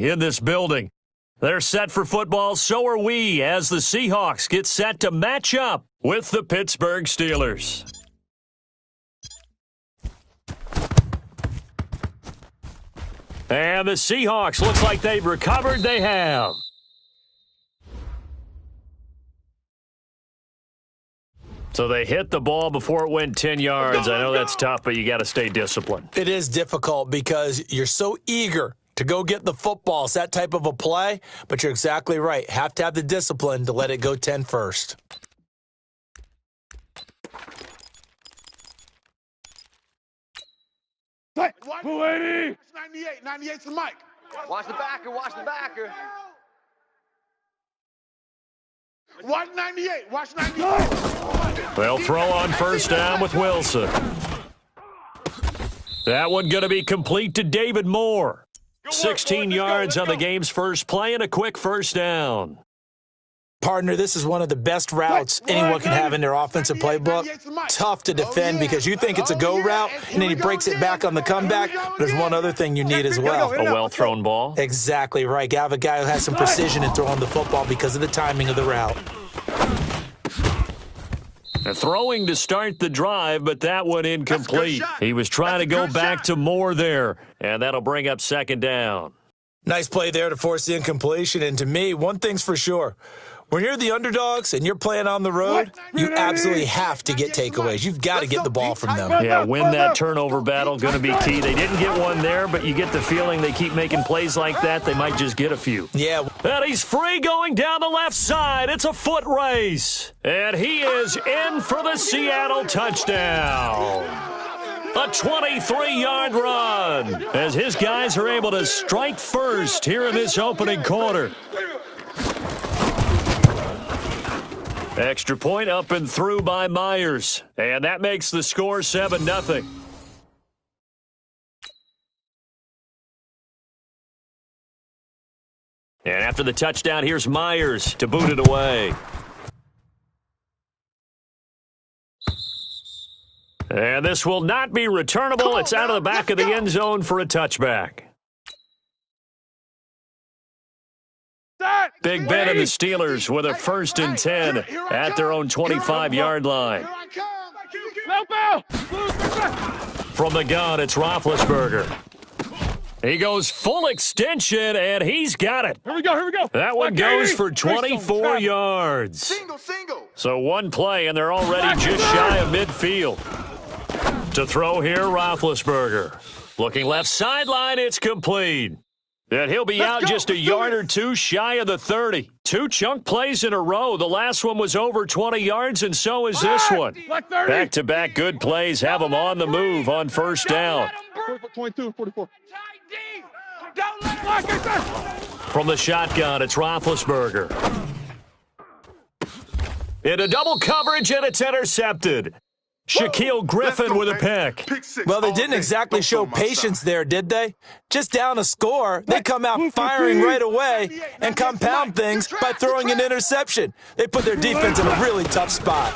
in this building. They're set for football, so are we, as the Seahawks get set to match up with the Pittsburgh Steelers. And the Seahawks looks like they've recovered. They have. So they hit the ball before it went 10 yards. I know that's tough, but you got to stay disciplined. It is difficult because you're so eager to go get the football. It's that type of a play, but you're exactly right. Have to have the discipline to let it go 10 first. Watch 98. 98's the mic. Watch the backer. Watch the backer. Watch 98. Watch 98. They'll throw on first down with Wilson. That one going to be complete to David Moore. 16 yards on the game's first play and a quick first down. Partner, this is one of the best routes anyone can have in their offensive playbook. Tough to defend because you think it's a go route, and then he breaks it back on the comeback. There's one other thing you need as well. A well-thrown ball. Exactly right. You have a guy who has some precision in throwing the football because of the timing of the route. And throwing to start the drive, but that one incomplete. He was trying to go back to Moore there, and that'll bring up second down. Nice play there to force the incompletion, and to me, one thing's for sure. When you're the underdogs and you're playing on the road, you absolutely have to get takeaways. You've got to get the ball from them. Yeah, win that turnover battle, going to be key. They didn't get one there, but you get the feeling they keep making plays like that, they might just get a few. Yeah. And he's free going down the left side. It's a foot race. And he is in for the Seattle touchdown. A 23-yard run as his guys are able to strike first here in this opening quarter. Extra point up and through by Myers. And that makes the score 7-0. And after the touchdown, here's Myers to boot it away. And this will not be returnable. It's out of the back of the end zone for a touchback. Big Ben and the Steelers with a 1st and 10 at their own 25-yard line. From the gun, it's Roethlisberger. He goes full extension, and he's got it. Here we go. That one goes for 24 yards. Single. So one play, and they're already just shy of midfield. To throw here, Roethlisberger. Looking left sideline, it's complete. And he'll be out just a yard or two shy of the 30. 2 chunk plays in a row. The last one was over 20 yards, and so is this one. Back-to-back good plays have them on the move on first down. 22, 44. From the shotgun, it's Roethlisberger. Into double coverage, and it's intercepted. Shaquille Griffin with a pick. Well, they didn't exactly show patience there, did they? Just down a score, they come out firing right away and compound things by throwing an interception. They put their defense in a really tough spot.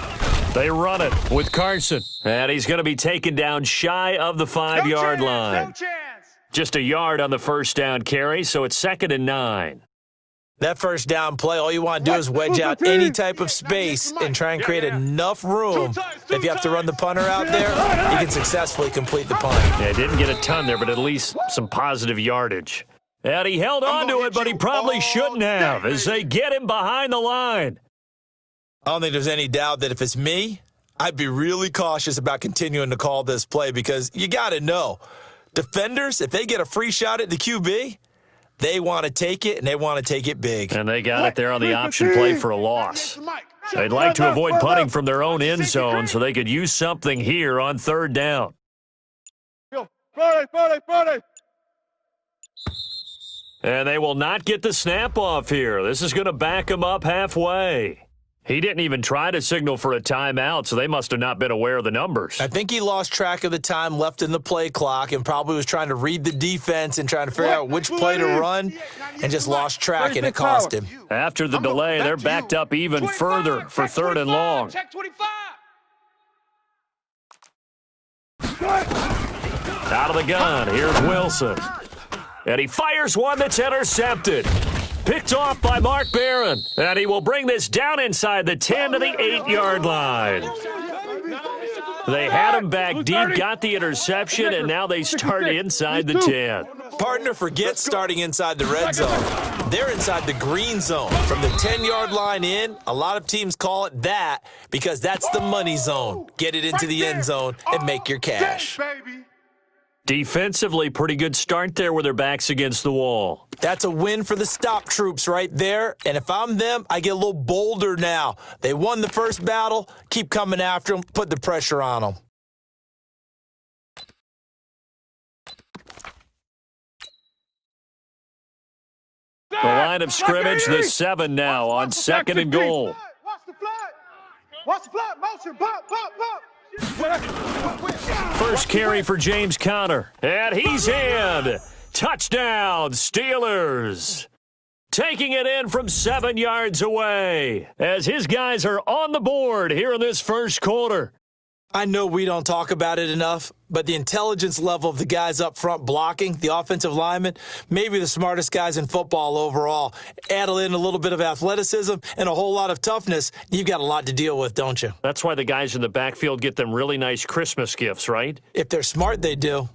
They run it with Carson. And he's going to be taken down shy of the 5-yard line. Just a yard on the first down carry, so it's 2nd and 9. That first down play, all you want to do is wedge out any type of space and try and create enough room. If you have to run the punter out there, you can successfully complete the punt. Yeah, didn't get a ton there, but at least some positive yardage. And he held on to it, but he probably shouldn't have as they get him behind the line. I don't think there's any doubt that if it's me, I'd be really cautious about continuing to call this play because you got to know, defenders, if they get a free shot at the QB, they want to take it, and they want to take it big. And they got it there on the option play for a loss. They'd like to avoid punting from their own end zone so they could use something here on 3rd down. Friday. And they will not get the snap off here. This is going to back them up halfway. He didn't even try to signal for a timeout, so they must have not been aware of the numbers. I think he lost track of the time left in the play clock and probably was trying to read the defense and trying to figure out which play to run and just lost track, and it cost him. After the delay, they're backed up even further for 3rd and long. Check 25. Out of the gun, here's Wilson. And he fires one that's intercepted. Picked off by Mark Barron. And he will bring this down inside the 10 to the 8-yard line. They had him back deep, got the interception, and now they start inside the 10. Partner, forget starting inside the red zone. They're inside the green zone. From the 10-yard line in, a lot of teams call it that because that's the money zone. Get it into the end zone and make your cash. Defensively, pretty good start there with their backs against the wall. That's a win for the stop troops right there. And if I'm them, I get a little bolder now. They won the first battle. Keep coming after them. Put the pressure on them. The line of scrimmage, the 7 now on 2nd and goal. Watch the flat. Watch the flat. Motion. Pop, pop, pop. First carry for James Conner. And he's in. Touchdown, Steelers. Taking it in from 7 yards away as his guys are on the board here in this first quarter. I know we don't talk about it enough, but the intelligence level of the guys up front blocking, the offensive linemen, maybe the smartest guys in football overall. Add in a little bit of athleticism and a whole lot of toughness, you've got a lot to deal with, don't you? That's why the guys in the backfield get them really nice Christmas gifts, right? If they're smart, they do.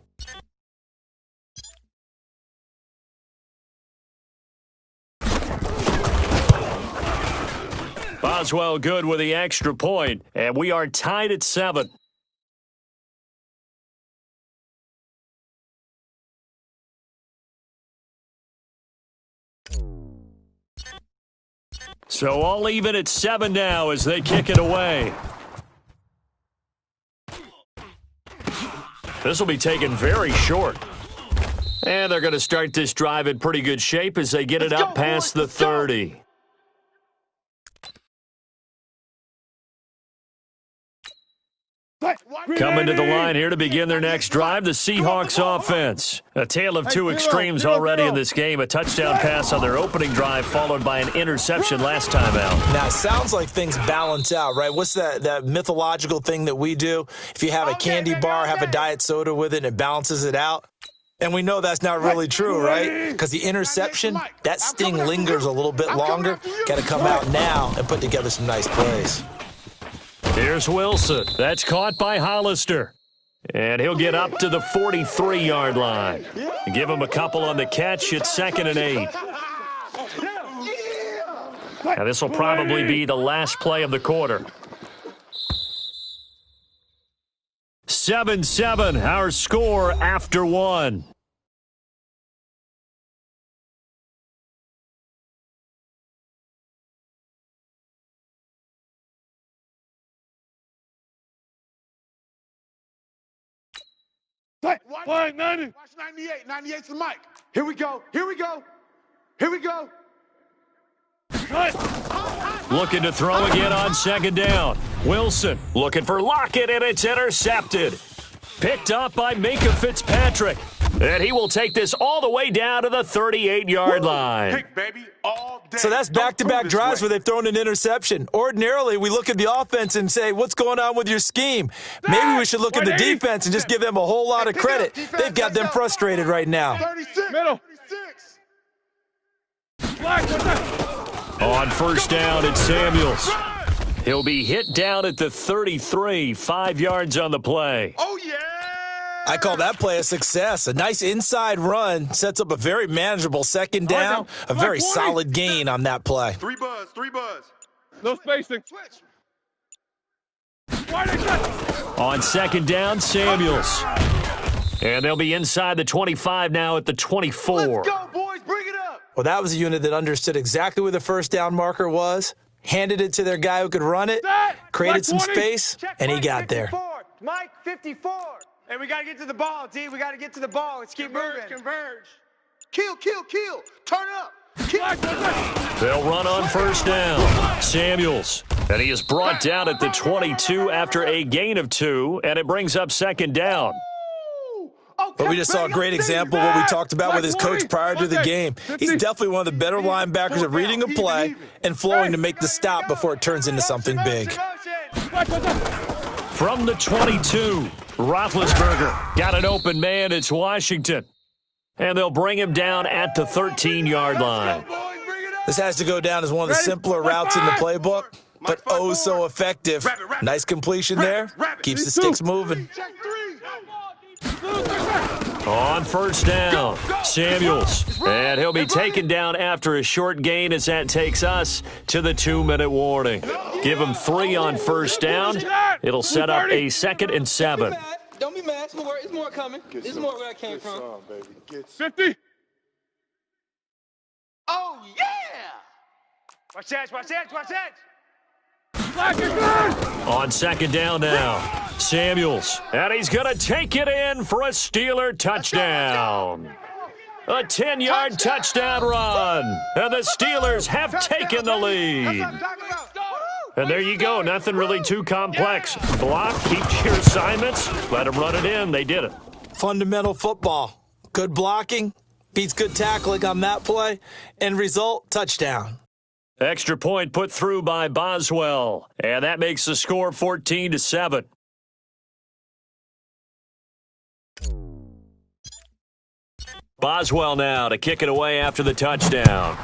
Boswell good with the extra point, and we are tied at 7. So all even at 7 now as they kick it away. This will be taken very short. And they're going to start this drive in pretty good shape as they get it up past the 30. Coming to the line here to begin their next drive, the Seahawks offense. A tale of two extremes already in this game. A touchdown pass on their opening drive followed by an interception last time out. Now, it sounds like things balance out, right? What's that mythological thing that we do? If you have a candy bar, have a diet soda with it, and it balances it out. And we know that's not really true, right? Because the interception, that sting lingers a little bit longer. Got to come out now and put together some nice plays. Here's Wilson. That's caught by Hollister. And he'll get up to the 43-yard line. Give him a couple on the catch. It's 2nd and 8. Now this will probably be the last play of the quarter. 7-7, our score after 1. Watch 90. Watch 98. 98's the mic. Here we go. Here we go. Here we go. Looking to throw again on 2nd down. Wilson looking for Lockett, and it's intercepted. Picked up by Minka Fitzpatrick. And he will take this all the way down to the 38-yard line. Pick, baby, all day. So that's back-to-back drives where they've thrown an interception. Ordinarily, we look at the offense and say, what's going on with your scheme? Maybe we should look at the defense and just give them a whole lot of credit. They've got them frustrated right now. 36. Middle. 36. On 1st down, it's Samuels. He'll be hit down at the 33, 5 yards on the play. Oh, yeah. I call that play a success. A nice inside run sets up a very manageable 2nd down. A very solid gain on that play. 3 buzz. No spacing. Switch. On 2nd down, Samuels. And they'll be inside the 25 now at the 24. Let's go, boys. Bring it up. Well, that was a unit that understood exactly where the 1st down marker was, handed it to their guy who could run it, created some space, and he got there. Mike 54. Hey, we got to get to the ball, D. We got to get to the ball. Let's keep moving. Converge. Kill. Turn up. They'll run on 1st down. Samuels. And he is brought down at the 22 after a gain of 2, and it brings up 2nd down. But we just saw a great example of what we talked about with his coach prior to the game. He's definitely one of the better linebackers at reading a play and flowing to make the stop before it turns into something big. From the 22, Roethlisberger got an open man. It's Washington. And they'll bring him down at the 13-yard line. This has to go down as one of the simpler routes in the playbook, but oh so effective. Nice completion there. Keeps the sticks moving. On first down, Samuels. And he'll be taken down after a short gain as that takes us to the 2-minute warning. Give him 3 on first down. It'll set up a 2nd and 7. Don't be mad. It's more coming. It's more where I came from. 50. Oh, yeah! Watch that, watch that, watch that! On second down now, Samuels. And he's going to take it in for a Steeler touchdown. A 10-yard touchdown run. And the Steelers have taken the lead. And there you go. Nothing really too complex. Block, keep to your assignments, let them run it in. They did it. Fundamental football. Good blocking beats good tackling on that play. End result, touchdown. Extra point put through by Boswell. And that makes the score 14-7. Boswell now to kick it away after the touchdown.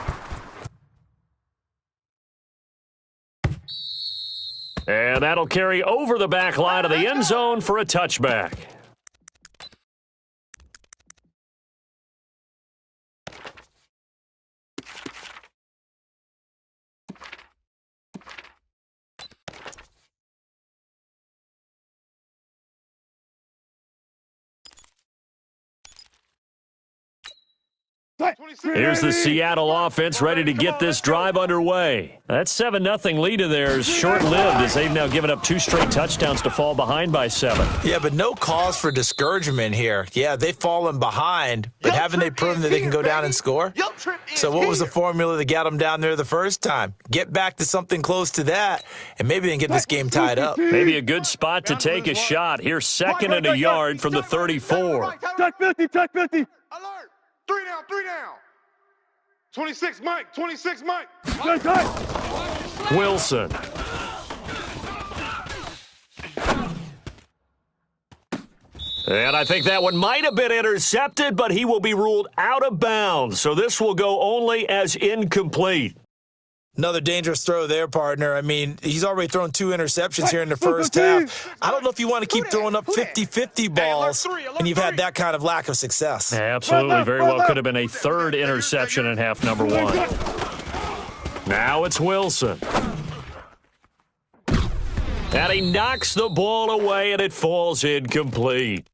And that'll carry over the back line of the end zone for a touchback. Here's the Seattle offense ready to get this drive underway. That 7-0 lead of theirs short-lived as they've now given up 2 straight touchdowns to fall behind by 7. Yeah, but no cause for discouragement here. Yeah, they've fallen behind, but haven't they proven that they can go down and score? So what was the formula that got them down there the first time? Get back to something close to that, and maybe they can get this game tied up. Maybe a good spot to take a shot. Here's 2nd and a yard from the 34. Tuck 50, tuck 50. Alert! 3 down, 3 down. 26, Mike. 26, Mike. Wilson. And I think that one might have been intercepted, but he will be ruled out of bounds. So this will go only as incomplete. Another dangerous throw there, partner. I mean, he's already thrown 2 interceptions here in the first half. I don't know if you want to keep throwing up 50-50 balls and you've had that kind of lack of success. Absolutely. Very well could have been a 3rd interception in half number 1. Now it's Wilson. And he knocks the ball away, and it falls incomplete.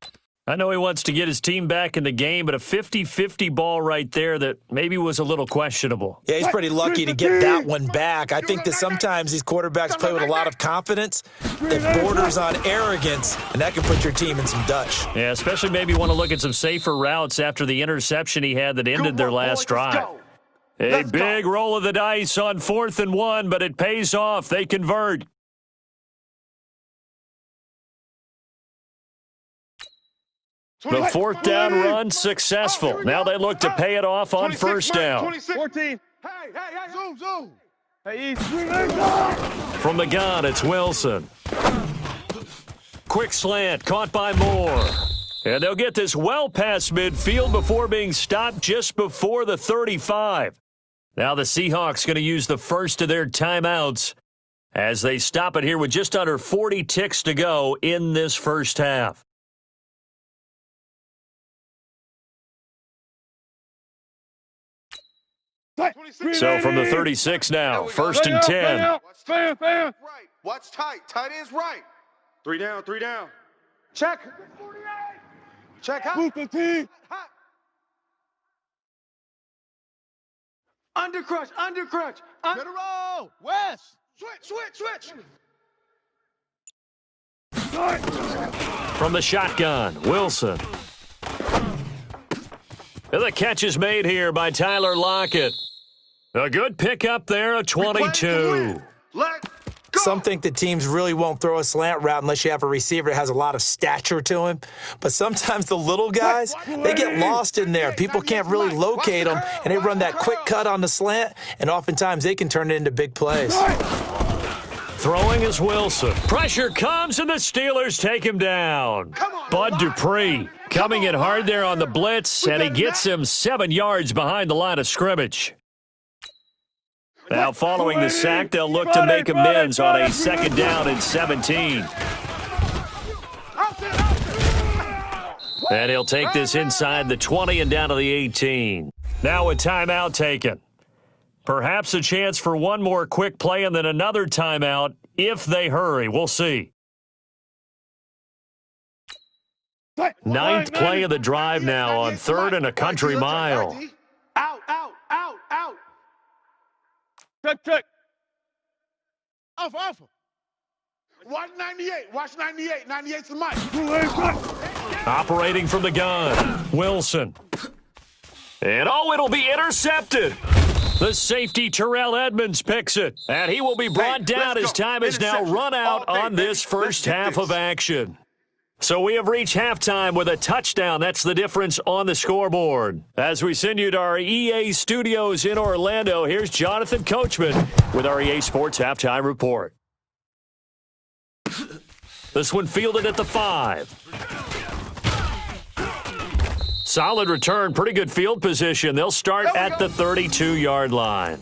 I know he wants to get his team back in the game, but a 50-50 ball right there that maybe was a little questionable. Yeah, he's pretty lucky to get that one back. I think that sometimes these quarterbacks play with a lot of confidence that borders on arrogance, and that can put your team in some Dutch. Yeah, especially maybe want to look at some safer routes after the interception he had that ended their last drive. A big roll of the dice on 4th and 1, but it pays off. They convert. The 4th down run successful. Now they look to pay it off on first down. 14. Hey, zoom. Hey, East. From the gun, it's Wilson. Quick slant, caught by Moore. And they'll get this well past midfield before being stopped just before the 35. Now the Seahawks going to use the first of their timeouts as they stop it here with just under 40 ticks to go in this first half. So from the 36 now, 1st and 10. Fan. Right. Watch tight. Tight ends right. 3 down, 3 down. Check. Check hot. Hot. Undercrush. Get a roll. West. Switch. From the shotgun, Wilson. And the catch is made here by Tyler Lockett. A good pickup there, a 22. Let go. Some think that teams really won't throw a slant route unless you have a receiver that has a lot of stature to him. But sometimes the little guys, they get lost in there. People can't really locate them, and they run that quick cut on the slant, and oftentimes they can turn it into big plays. Throwing is Wilson. Pressure comes, and the Steelers take him down. Bud Dupree coming in hard there on the blitz, and he gets him 7 yards behind the line of scrimmage. Now, following the sack, they'll look to make amends on a 2nd down and 17. And he'll take this inside the 20 and down to the 18. Now a timeout taken. Perhaps a chance for one more quick play and then another timeout if they hurry. We'll see. 9th play of the drive now on 3rd and a country mile. Out, out, out, out. Check. Off. Watch 98. Watch 98. 98's the mic. Operating from the gun, Wilson. And it'll be intercepted. The safety, Terrell Edmonds, picks it. And he will be brought down as time is now run out on this first half of action. So we have reached halftime with a touchdown. That's the difference on the scoreboard. As we send you to our EA studios in Orlando, here's Jonathan Coachman with our EA Sports Halftime Report. This one fielded at the 5. Solid return, pretty good field position. They'll start at the 32-yard line.